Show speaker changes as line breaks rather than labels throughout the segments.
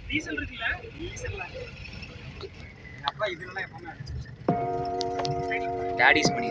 Diesel இருக்குல்ல, டீசல்ல அப்பா இதெல்லாம் எப்பவுமே அடிச்சு டாடிஸ் பண்ணி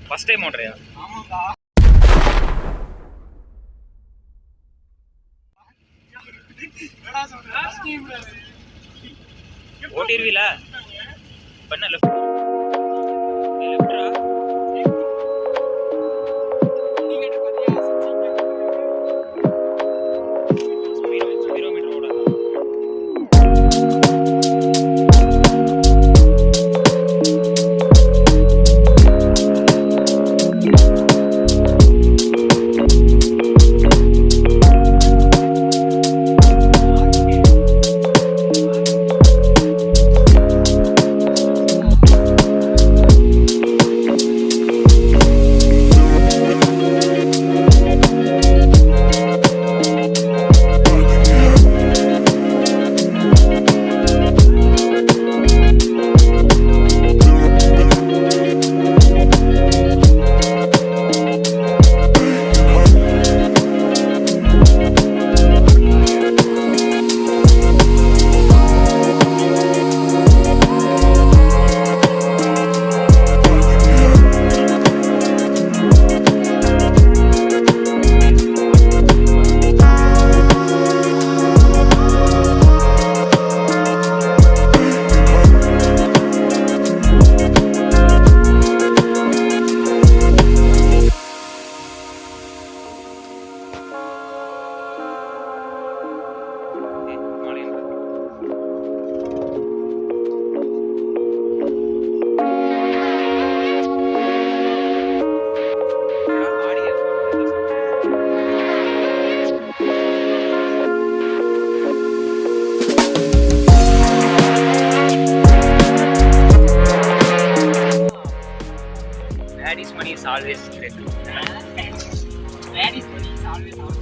ஃபர்ஸ்ட் டைம் ஓட்டுறியா? ஆமாப்பா. என்னடா சொல்ற? ஃபர்ஸ்ட் டைம் ஓட்டிருவீல? பண்ண லெஃப்ட் லெஃப்ட்ரா Daddy's money is always great. Daddy's money is always ours.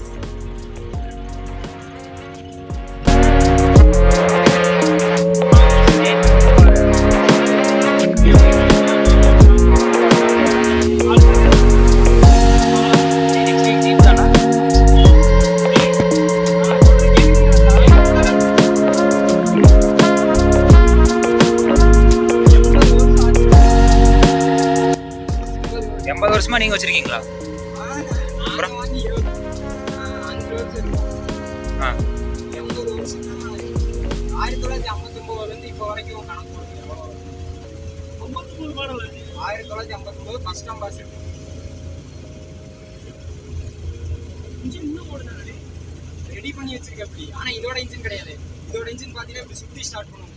வருஷமா நீங்க வச்சிருக்கீங்களா? அப்புறம் 1959 இப்போ வரைக்கும் கணக்கு போடுங்க. 53 model 1959 first time pass. Engine இன்னும் ஓடுனாலே ரெடி பண்ணி வச்சிருக்க அப்படி. ஆனா இதோட இன்ஜின் கிடையாது. இதோட இன்ஜின் பாத்தீங்கன்னா இப்படி சுத்தி ஸ்டார்ட் பண்ணுவோம்.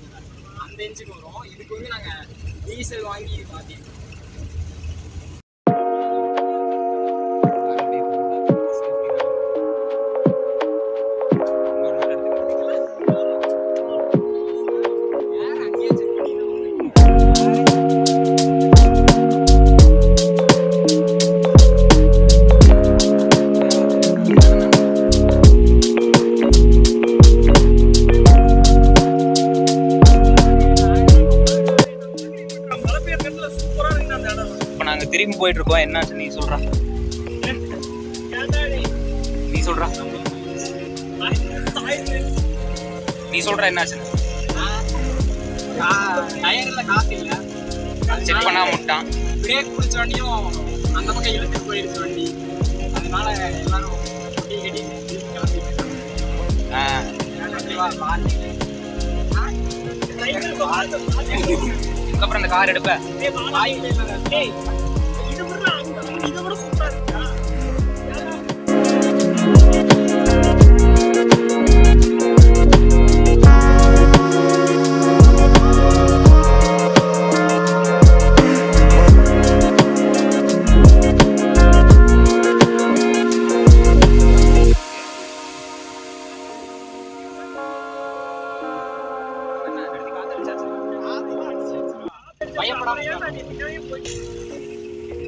அந்த இன்ஜின் வரும். இதுக்கு வந்து நாங்க டீசல் வாங்கி மாத்திருக்கோம்.
திரும்பி போயிட்டு இருக்கோம். என்னாச்சு நீ சொல்ற? நீ சொல்ற நீ சொல்ற என்னாச்சு?
டயர்ல காத்து இல்ல,
செக் பண்ணா முட்டான்.
பிரேக் பிடிச்ச வண்டியும் அந்த பக்கம் இழுத்துட்டு போயிடுச்சு வண்டி. அதனால எல்லாரும் கொட்டி கட்டி கிளம்பிட்டு.
அதுக்கப்புறம் இந்த கார் எடுப்ப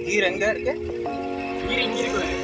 கீர் எங்க இருக்கு?
கீர் இங்க இருக்கு.